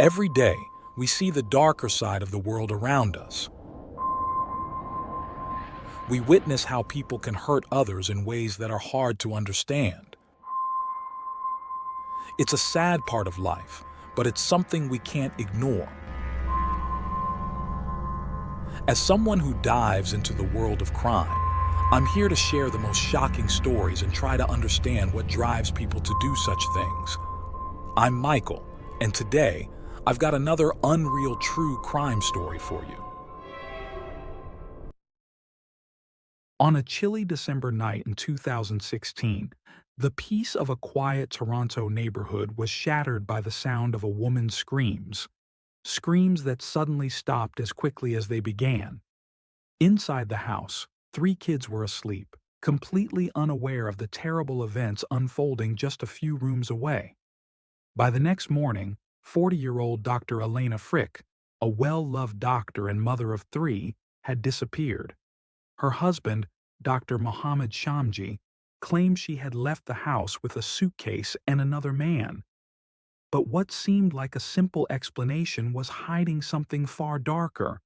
Every day, we see the darker side of the world around us. We witness how people can hurt others in ways that are hard to understand. It's a sad part of life, but it's something we can't ignore. As someone who dives into the world of crime, I'm here to share the most shocking stories and try to understand what drives people to do such things. I'm Michael, and today, I've got another unreal true crime story for you. On a chilly December night in 2016, the peace of a quiet Toronto neighborhood was shattered by the sound of a woman's screams. Screams that suddenly stopped as quickly as they began. Inside the house, three kids were asleep, completely unaware of the terrible events unfolding just a few rooms away. By the next morning, 40-year-old Dr. Elena Frick, a well-loved doctor and mother of three, had disappeared. Her husband, Dr. Mohammed Shamji, claimed she had left the house with a suitcase and another man. But what seemed like a simple explanation was hiding something far darker.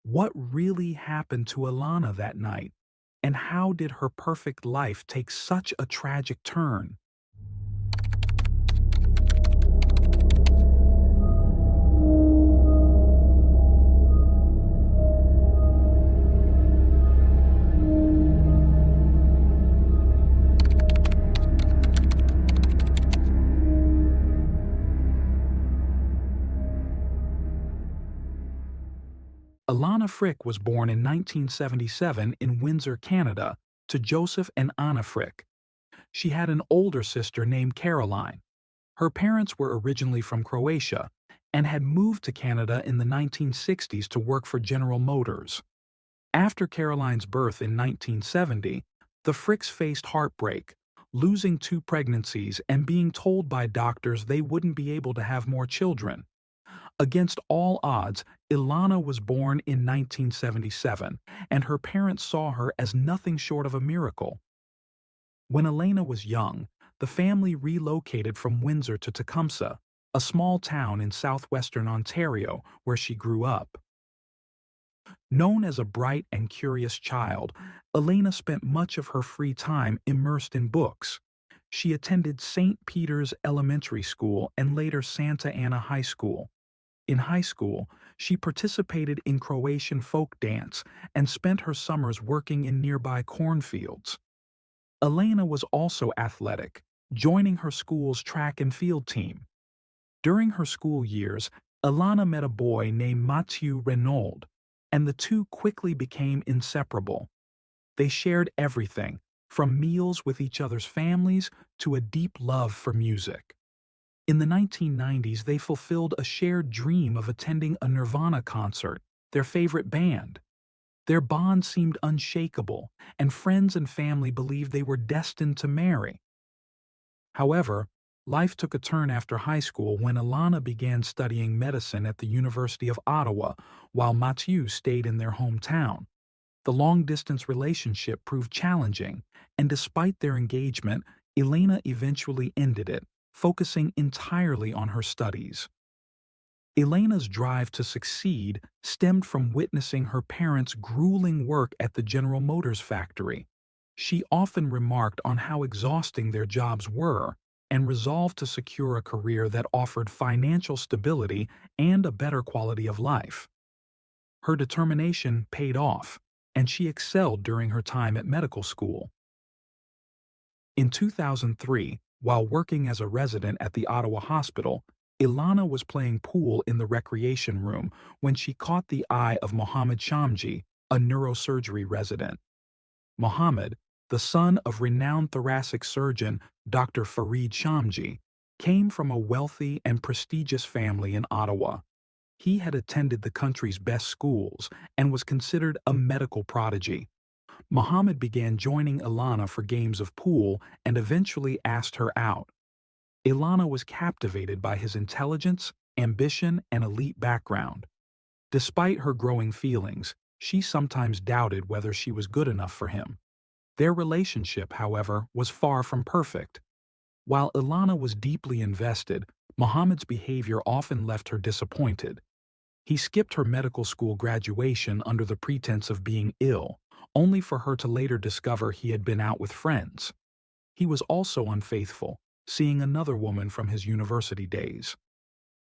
What really happened to Alana that night? And how did her perfect life take such a tragic turn? Alana Frick was born in 1977 in Windsor, Canada, to Joseph and Anna Frick. She had an older sister named Caroline. Her parents were originally from Croatia and had moved to Canada in the 1960s to work for General Motors. After Caroline's birth in 1970, the Fricks faced heartbreak, losing two pregnancies and being told by doctors they wouldn't be able to have more children. Against all odds, Ilana was born in 1977, and her parents saw her as nothing short of a miracle. When Elena was young, the family relocated from Windsor to Tecumseh, a small town in southwestern Ontario where she grew up. Known as a bright and curious child, Elena spent much of her free time immersed in books. She attended St. Peter's Elementary School and later Santa Ana High School. In high school, she participated in Croatian folk dance and spent her summers working in nearby cornfields. Elena was also athletic, joining her school's track and field team. During her school years, Elana met a boy named Mathieu Renaud, and the two quickly became inseparable. They shared everything, from meals with each other's families to a deep love for music. In the 1990s, they fulfilled a shared dream of attending a Nirvana concert, their favorite band. Their bond seemed unshakable, and friends and family believed they were destined to marry. However, life took a turn after high school when Alana began studying medicine at the University of Ottawa, while Mathieu stayed in their hometown. The long-distance relationship proved challenging, and despite their engagement, Elena eventually ended it, focusing entirely on her studies. Elena's drive to succeed stemmed from witnessing her parents' grueling work at the General Motors factory. She often remarked on how exhausting their jobs were and resolved to secure a career that offered financial stability and a better quality of life. Her determination paid off, and she excelled during her time at medical school. In 2003, while working as a resident at the Ottawa Hospital, Ilana was playing pool in the recreation room when she caught the eye of Mohammed Shamji, a neurosurgery resident. Mohammed, the son of renowned thoracic surgeon Dr. Farid Shamji, came from a wealthy and prestigious family in Ottawa. He had attended the country's best schools and was considered a medical prodigy. Mohammed began joining Ilana for games of pool and eventually asked her out. Ilana was captivated by his intelligence, ambition, and elite background. Despite her growing feelings, she sometimes doubted whether she was good enough for him. Their relationship, however, was far from perfect. While Ilana was deeply invested, Muhammad's behavior often left her disappointed. He skipped her medical school graduation under the pretense of being ill, only for her to later discover he had been out with friends. He was also unfaithful, seeing another woman from his university days.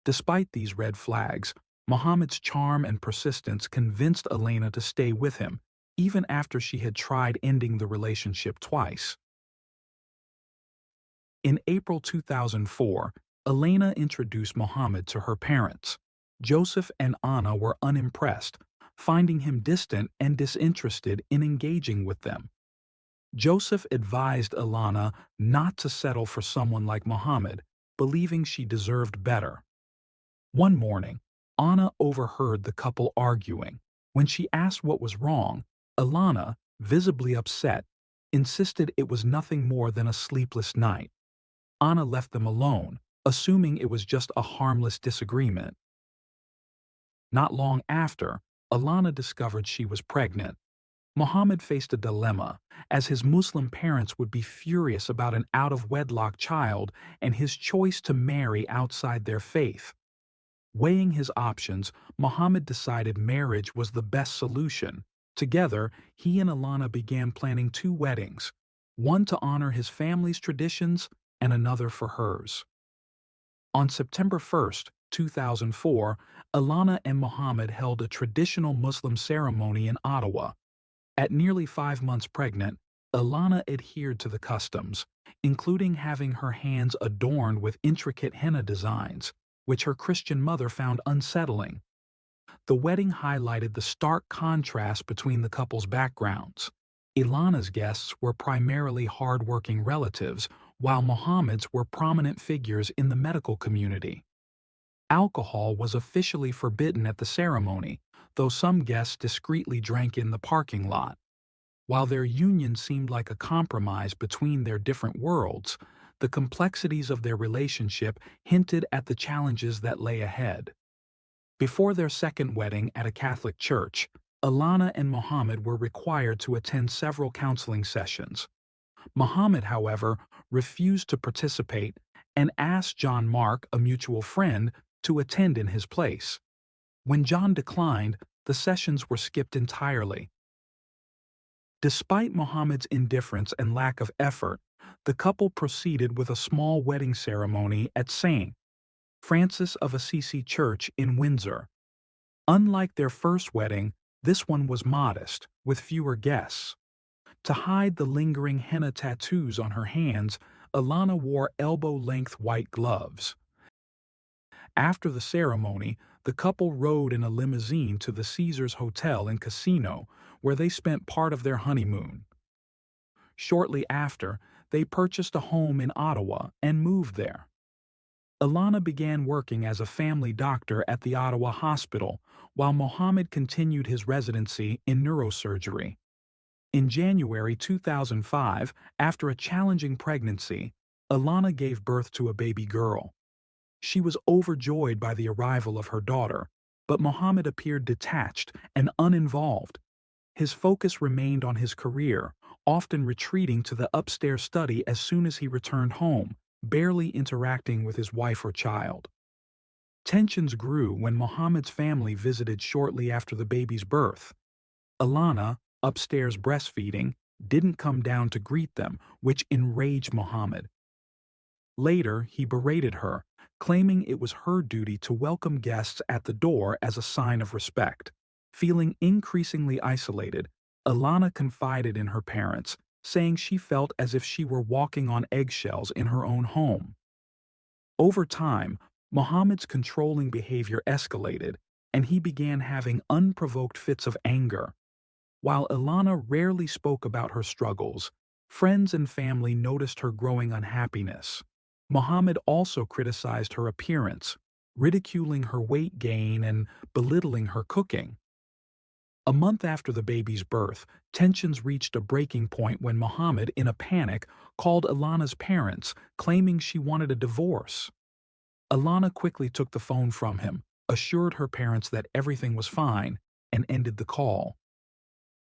Despite these red flags, Muhammad's charm and persistence convinced Elena to stay with him, even after she had tried ending the relationship twice. In April 2004, Elena introduced Muhammad to her parents. Joseph and Anna were unimpressed, finding him distant and disinterested in engaging with them. Joseph advised Elena not to settle for someone like Muhammad, believing she deserved better. One morning, Anna overheard the couple arguing. When she asked what was wrong, Elena, visibly upset, insisted it was nothing more than a sleepless night. Anna left them alone, assuming it was just a harmless disagreement. Not long after, Elena discovered she was pregnant. Muhammad faced a dilemma, as his Muslim parents would be furious about an out-of-wedlock child and his choice to marry outside their faith. Weighing his options, Muhammad decided marriage was the best solution. Together, he and Elena began planning two weddings, one to honor his family's traditions and another for hers. On September 1st, 2004, Elena and Muhammad held a traditional Muslim ceremony in Ottawa. At nearly 5 months pregnant, Elena adhered to the customs, including having her hands adorned with intricate henna designs, which her Christian mother found unsettling. The wedding highlighted the stark contrast between the couple's backgrounds. Elena's guests were primarily hard-working relatives, while Muhammad's were prominent figures in the medical community. Alcohol was officially forbidden at the ceremony, though some guests discreetly drank in the parking lot. While their union seemed like a compromise between their different worlds, the complexities of their relationship hinted at the challenges that lay ahead. Before their second wedding at a Catholic church, Elena and Muhammad were required to attend several counseling sessions. Muhammad, however, refused to participate and asked John Mark, a mutual friend, to attend in his place. When John declined, the sessions were skipped entirely. Despite Muhammad's indifference and lack of effort, the couple proceeded with a small wedding ceremony at St. Francis of Assisi Church in Windsor. Unlike their first wedding, this one was modest, with fewer guests. To hide the lingering henna tattoos on her hands, Elena wore elbow-length white gloves. After the ceremony, the couple rode in a limousine to the Caesars Hotel and Casino, where they spent part of their honeymoon. Shortly after, they purchased a home in Ottawa and moved there. Elena began working as a family doctor at the Ottawa Hospital, while Muhammad continued his residency in neurosurgery. In January 2005, after a challenging pregnancy, Elena gave birth to a baby girl. She was overjoyed by the arrival of her daughter, but Muhammad appeared detached and uninvolved. His focus remained on his career, often retreating to the upstairs study as soon as he returned home, barely interacting with his wife or child. Tensions grew when Muhammad's family visited shortly after the baby's birth. Elena, upstairs breastfeeding, didn't come down to greet them, which enraged Muhammad. Later, he berated her, claiming it was her duty to welcome guests at the door as a sign of respect. Feeling increasingly isolated, Elena confided in her parents, saying she felt as if she were walking on eggshells in her own home. Over time, Muhammad's controlling behavior escalated, and he began having unprovoked fits of anger. While Elena rarely spoke about her struggles, friends and family noticed her growing unhappiness. Muhammad also criticized her appearance, ridiculing her weight gain and belittling her cooking. A month after the baby's birth, tensions reached a breaking point when Muhammad, in a panic, called Elena's parents, claiming she wanted a divorce. Elena quickly took the phone from him, assured her parents that everything was fine, and ended the call.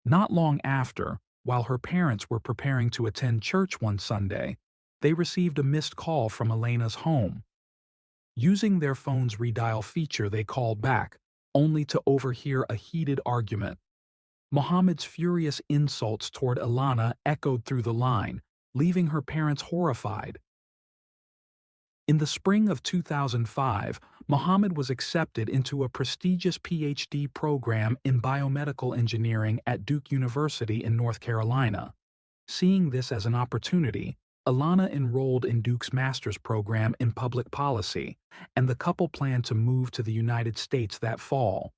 Not long after, while her parents were preparing to attend church one Sunday, they received a missed call from Elena's home. Using their phone's redial feature, they called back, only to overhear a heated argument. Mohammed's furious insults toward Ilana echoed through the line, leaving her parents horrified. In the spring of 2005, Mohammed was accepted into a prestigious PhD program in biomedical engineering at Duke University in North Carolina. Seeing this as an opportunity, Ilana enrolled in Duke's master's program in public policy, and the couple planned to move to the United States that fall.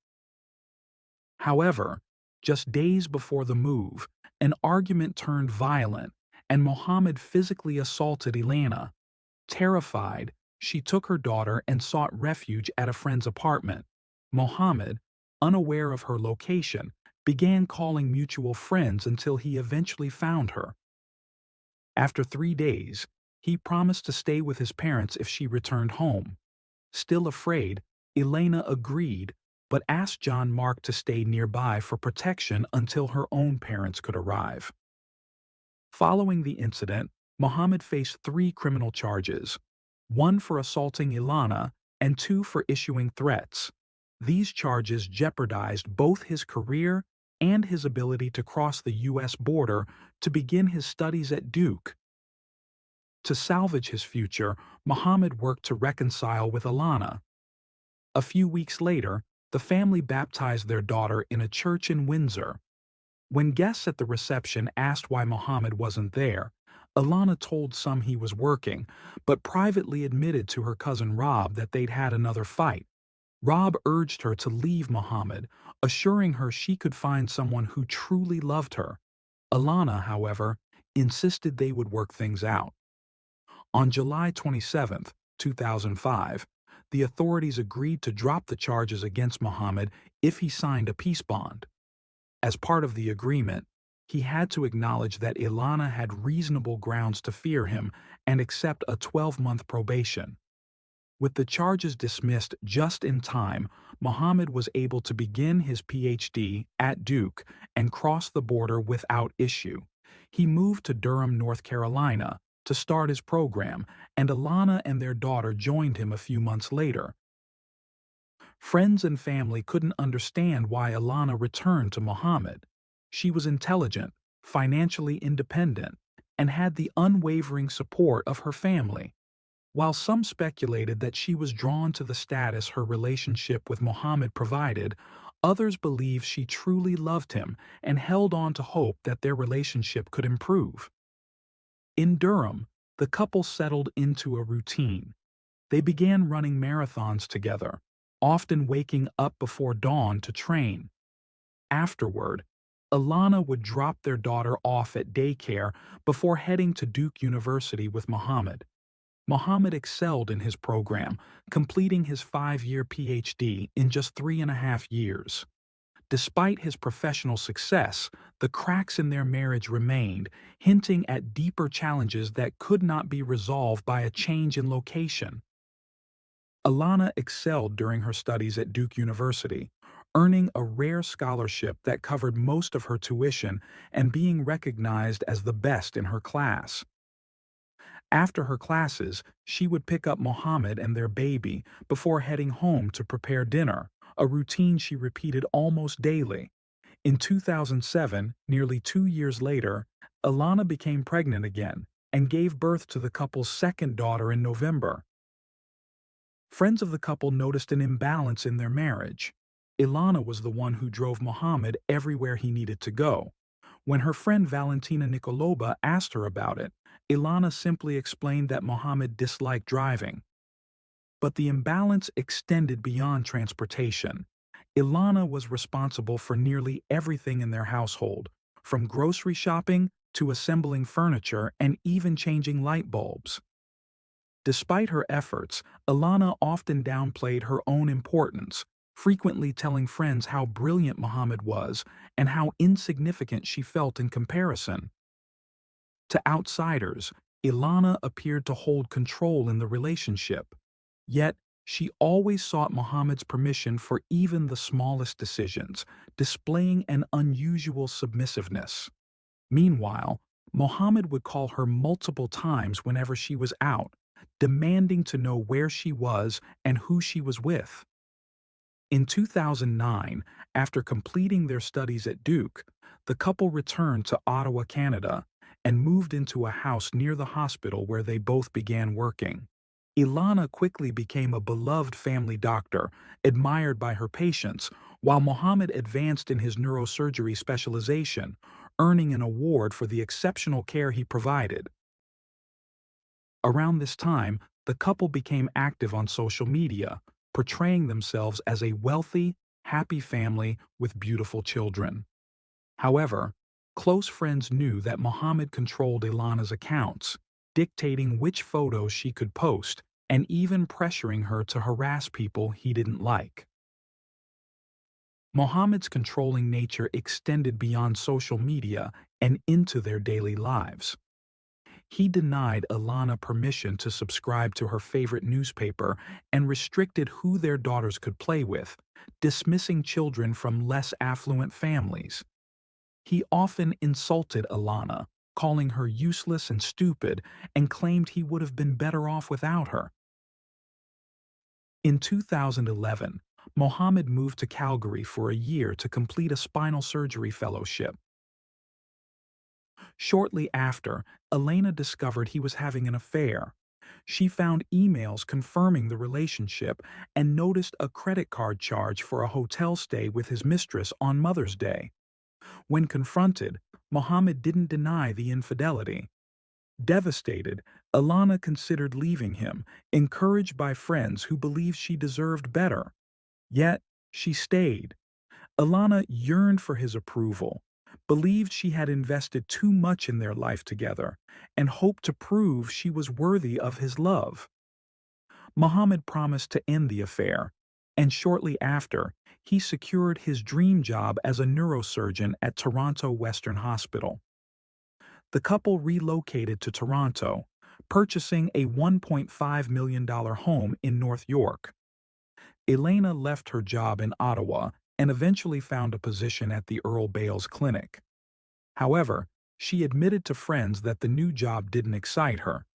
However, just days before the move, an argument turned violent, and Mohammed physically assaulted Ilana. Terrified, she took her daughter and sought refuge at a friend's apartment. Mohammed, unaware of her location, began calling mutual friends until he eventually found her. After 3 days, he promised to stay with his parents if she returned home. Still afraid, Elena agreed, but asked John Mark to stay nearby for protection until her own parents could arrive. Following the incident, Mohammed faced 3 criminal charges, 1 for assaulting Ilana and 2 for issuing threats. These charges jeopardized both his career and his ability to cross the U.S. border to begin his studies at Duke. To salvage his future, Mohammed worked to reconcile with Ilana. A few weeks later, the family baptized their daughter in a church in Windsor. When guests at the reception asked why Mohammed wasn't there, Ilana told some he was working, but privately admitted to her cousin Rob that they'd had another fight. Rob urged her to leave Mohammed, assuring her she could find someone who truly loved her. Ilana, however, insisted they would work things out. On July 27, 2005, the authorities agreed to drop the charges against Mohammed if he signed a peace bond. As part of the agreement, he had to acknowledge that Ilana had reasonable grounds to fear him and accept a 12-month probation. With the charges dismissed just in time, Mohammed was able to begin his PhD at Duke and cross the border without issue. He moved to Durham, North Carolina, to start his program, and Ilana and their daughter joined him a few months later. Friends and family couldn't understand why Ilana returned to Mohammed. She was intelligent, financially independent, and had the unwavering support of her family. While some speculated that she was drawn to the status her relationship with Mohammed provided, others believed she truly loved him and held on to hope that their relationship could improve. In Durham, the couple settled into a routine. They began running marathons together, often waking up before dawn to train. Afterward, Ilana would drop their daughter off at daycare before heading to Duke University with Mohammed. Mohammed excelled in his program, completing his 5-year PhD in just 3.5 years. Despite his professional success, the cracks in their marriage remained, hinting at deeper challenges that could not be resolved by a change in location. Ilana excelled during her studies at Duke University, earning a rare scholarship that covered most of her tuition and being recognized as the best in her class. After her classes, she would pick up Mohammed and their baby before heading home to prepare dinner, a routine she repeated almost daily. In 2007, nearly 2 years later, Ilana became pregnant again and gave birth to the couple's second daughter in November. Friends of the couple noticed an imbalance in their marriage. Ilana was the one who drove Mohammed everywhere he needed to go. When her friend Valentina Nikolova asked her about it, Ilana simply explained that Mohammed disliked driving. But the imbalance extended beyond transportation. Ilana was responsible for nearly everything in their household, from grocery shopping to assembling furniture and even changing light bulbs. Despite her efforts, Ilana often downplayed her own importance, frequently telling friends how brilliant Mohammed was and how insignificant she felt in comparison. To outsiders, Ilana appeared to hold control in the relationship. Yet, she always sought Mohammed's permission for even the smallest decisions, displaying an unusual submissiveness. Meanwhile, Mohammed would call her multiple times whenever she was out, demanding to know where she was and who she was with. In 2009, after completing their studies at Duke, the couple returned to Ottawa, Canada, and moved into a house near the hospital where they both began working. Ilana quickly became a beloved family doctor, admired by her patients, while Mohammed advanced in his neurosurgery specialization, earning an award for the exceptional care he provided. Around this time, the couple became active on social media, portraying themselves as a wealthy, happy family with beautiful children. However, close friends knew that Mohammed controlled Ilana's accounts, dictating which photos she could post and even pressuring her to harass people he didn't like. Mohammed's controlling nature extended beyond social media and into their daily lives. He denied Ilana permission to subscribe to her favorite newspaper and restricted who their daughters could play with, dismissing children from less affluent families. He often insulted Ilana, calling her useless and stupid, and claimed he would have been better off without her. In 2011, Mohammed moved to Calgary for a year to complete a spinal surgery fellowship. Shortly after, Elena discovered he was having an affair. She found emails confirming the relationship and noticed a credit card charge for a hotel stay with his mistress on Mother's Day. When confronted, Mohammed didn't deny the infidelity. Devastated, Ilana considered leaving him, encouraged by friends who believed she deserved better. Yet, she stayed. Ilana yearned for his approval, believed she had invested too much in their life together, and hoped to prove she was worthy of his love. Mohammed promised to end the affair, and shortly after, he secured his dream job as a neurosurgeon at Toronto Western Hospital. The couple relocated to Toronto, purchasing a $1.5 million home in North York. Elena left her job in Ottawa and eventually found a position at the Earl Bales Clinic. However, she admitted to friends that the new job didn't excite her.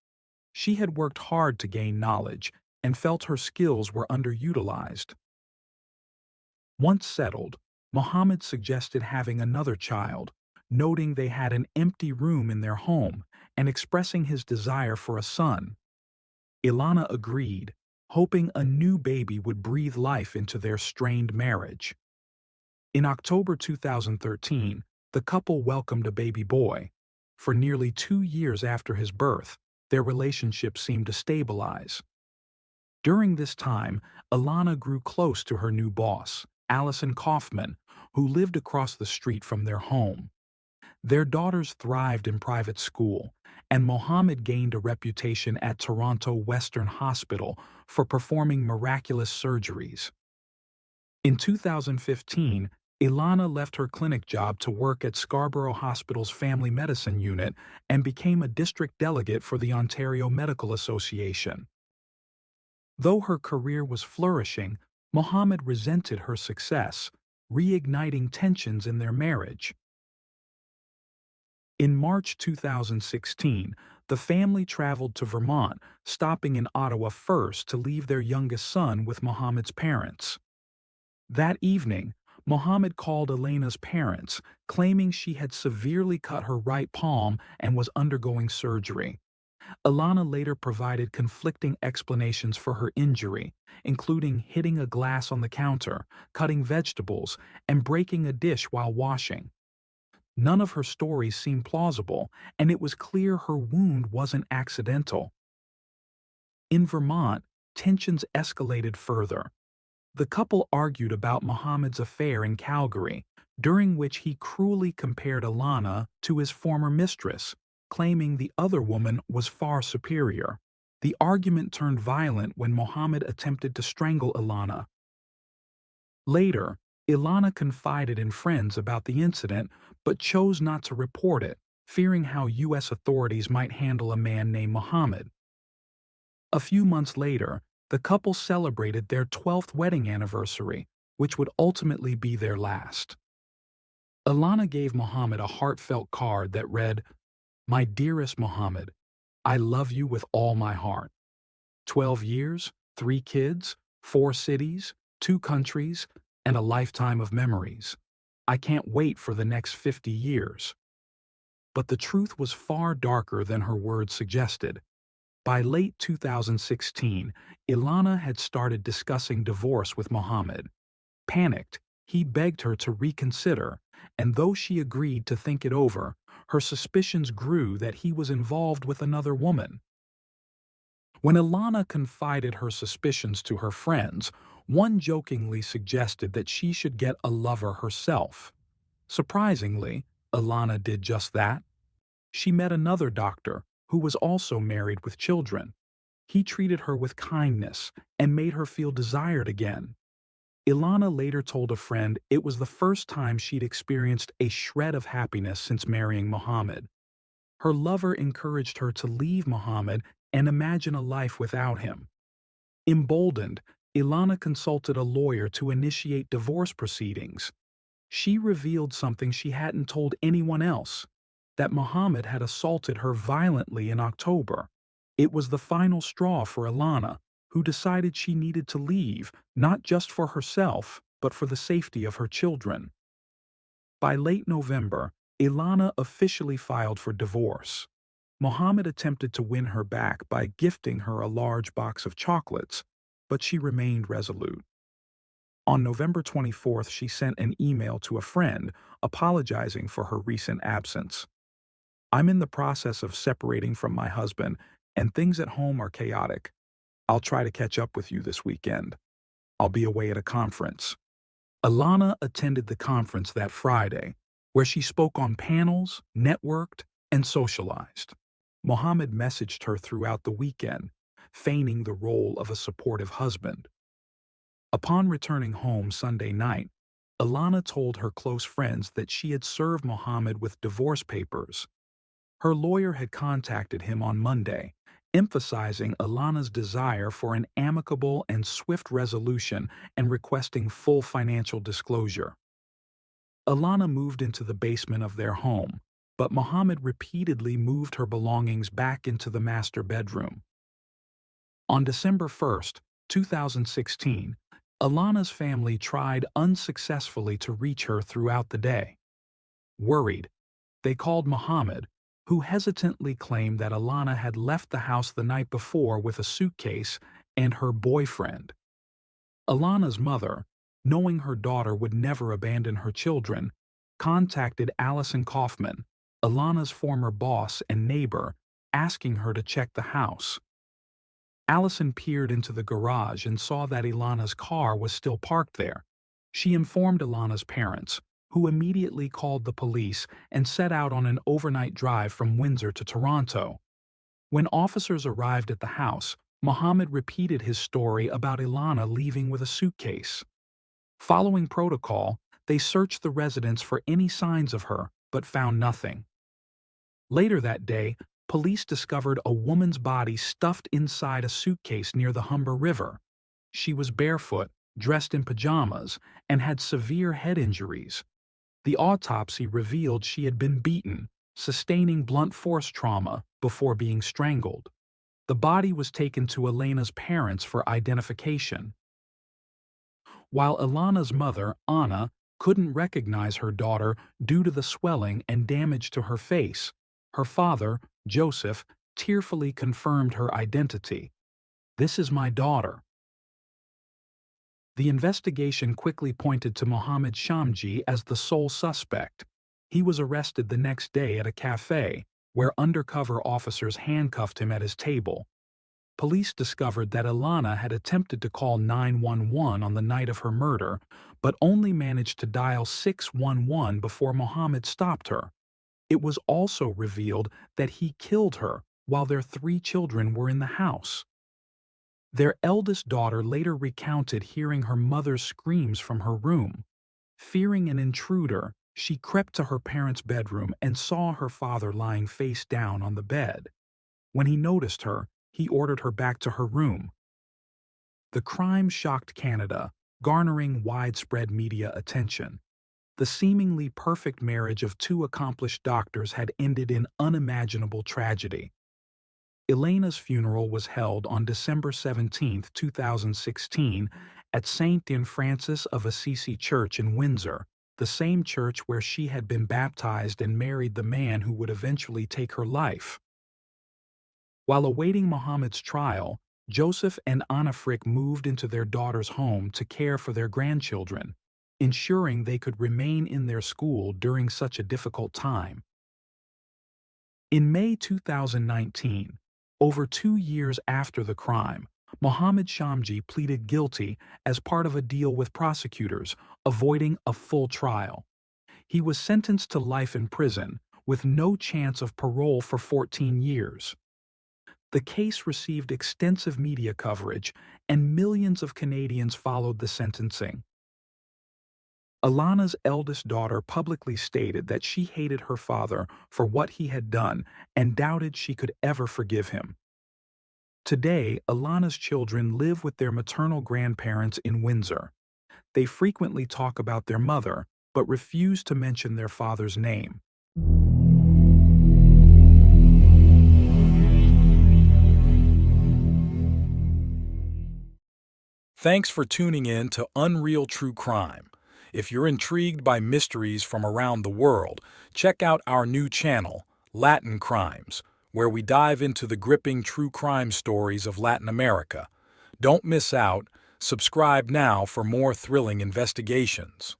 She had worked hard to gain knowledge and felt her skills were underutilized. Once settled, Mohammed suggested having another child, noting they had an empty room in their home and expressing his desire for a son. Ilana agreed, hoping a new baby would breathe life into their strained marriage. In October 2013, the couple welcomed a baby boy. For nearly 2 years after his birth, their relationship seemed to stabilize. During this time, Ilana grew close to her new boss, Allison Kaufman, who lived across the street from their home. Their daughters thrived in private school, and Mohammed gained a reputation at Toronto Western Hospital for performing miraculous surgeries. In 2015, Ilana left her clinic job to work at Scarborough Hospital's Family Medicine Unit and became a district delegate for the Ontario Medical Association. Though her career was flourishing, Mohammed resented her success, reigniting tensions in their marriage. In March 2016, the family traveled to Vermont, stopping in Ottawa first to leave their youngest son with Mohammed's parents. That evening, Mohammed called Elena's parents, claiming she had severely cut her right palm and was undergoing surgery. Ilana later provided conflicting explanations for her injury, including hitting a glass on the counter, cutting vegetables, and breaking a dish while washing. None of her stories seemed plausible, and it was clear her wound wasn't accidental. In Vermont, tensions escalated further. The couple argued about Mohammed's affair in Calgary, during which he cruelly compared Ilana to his former mistress, claiming the other woman was far superior. The argument turned violent when Mohammed attempted to strangle Ilana. Later, Ilana confided in friends about the incident but chose not to report it, fearing how U.S. authorities might handle a man named Mohammed. A few months later, the couple celebrated their 12th wedding anniversary, which would ultimately be their last. Ilana gave Mohammed a heartfelt card that read, "My dearest Mohammed, I love you with all my heart. 12 years, 3 kids, 4 cities, 2 countries, and a lifetime of memories. I can't wait for the next 50 years. But the truth was far darker than her words suggested. By late 2016, Ilana had started discussing divorce with Mohammed. Panicked, he begged her to reconsider, and though she agreed to think it over, her suspicions grew that he was involved with another woman. When Ilana confided her suspicions to her friends, one jokingly suggested that she should get a lover herself. Surprisingly, Ilana did just that. She met another doctor who was also married with children. He treated her with kindness and made her feel desired again. Ilana later told a friend it was the first time she'd experienced a shred of happiness since marrying Mohammed. Her lover encouraged her to leave Mohammed and imagine a life without him. Emboldened, Ilana consulted a lawyer to initiate divorce proceedings. She revealed something she hadn't told anyone else, that Mohammed had assaulted her violently in October. It was the final straw for Ilana, who decided she needed to leave, not just for herself, but for the safety of her children. By late November, Ilana officially filed for divorce. Mohammed attempted to win her back by gifting her a large box of chocolates, but she remained resolute. On November 24th, she sent an email to a friend apologizing for her recent absence. "I'm in the process of separating from my husband, and things at home are chaotic. I'll try to catch up with you this weekend. I'll be away at a conference." Ilana attended the conference that Friday, where she spoke on panels, networked, and socialized. Mohammed messaged her throughout the weekend, feigning the role of a supportive husband. Upon returning home Sunday night, Ilana told her close friends that she had served Mohammed with divorce papers. Her lawyer had contacted him on Monday, emphasizing Ilana's desire for an amicable and swift resolution and requesting full financial disclosure. Ilana moved into the basement of their home, but Mohammed repeatedly moved her belongings back into the master bedroom. On December 1st, 2016, Ilana's family tried unsuccessfully to reach her throughout the day. Worried, they called Mohammed, who hesitantly claimed that Ilana had left the house the night before with a suitcase and her boyfriend. Ilana's mother, knowing her daughter would never abandon her children, contacted Allison Kaufman, Ilana's former boss and neighbor, asking her to check the house. Allison peered into the garage and saw that Ilana's car was still parked there. She informed Ilana's parents, who immediately called the police and set out on an overnight drive from Windsor to Toronto. When officers arrived at the house, Mohammed repeated his story about Ilana leaving with a suitcase. Following protocol, they searched the residence for any signs of her, but found nothing. Later that day, police discovered a woman's body stuffed inside a suitcase near the Humber River. She was barefoot, dressed in pajamas, and had severe head injuries. The autopsy revealed she had been beaten, sustaining blunt force trauma before being strangled. The body was taken to Elena's parents for identification. While Ilana's mother, Anna, couldn't recognize her daughter due to the swelling and damage to her face, her father, Joseph, tearfully confirmed her identity. "This is my daughter." The investigation quickly pointed to Mohammed Shamji as the sole suspect. He was arrested the next day at a cafe, where undercover officers handcuffed him at his table. Police discovered that Ilana had attempted to call 911 on the night of her murder, but only managed to dial 611 before Mohammed stopped her. It was also revealed that he killed her while their 3 children were in the house. Their eldest daughter later recounted hearing her mother's screams from her room. Fearing an intruder, she crept to her parents' bedroom and saw her father lying face down on the bed. When he noticed her, he ordered her back to her room. The crime shocked Canada, garnering widespread media attention. The seemingly perfect marriage of 2 accomplished doctors had ended in unimaginable tragedy. Elena's funeral was held on December 17, 2016, at St. Dean Francis of Assisi Church in Windsor, the same church where she had been baptized and married the man who would eventually take her life. While awaiting Muhammad's trial, Joseph and Anna Frick moved into their daughter's home to care for their grandchildren, ensuring they could remain in their school during such a difficult time. In May 2019, over 2 years after the crime, Mohammed Shamji pleaded guilty as part of a deal with prosecutors, avoiding a full trial. He was sentenced to life in prison, with no chance of parole for 14 years. The case received extensive media coverage, and millions of Canadians followed the sentencing. Alana's eldest daughter publicly stated that she hated her father for what he had done and doubted she could ever forgive him. Today, Alana's children live with their maternal grandparents in Windsor. They frequently talk about their mother, but refuse to mention their father's name. Thanks for tuning in to Unreal True Crime. If you're intrigued by mysteries from around the world, check out our new channel, Latin Crimes, where we dive into the gripping true crime stories of Latin America. Don't miss out. Subscribe now for more thrilling investigations.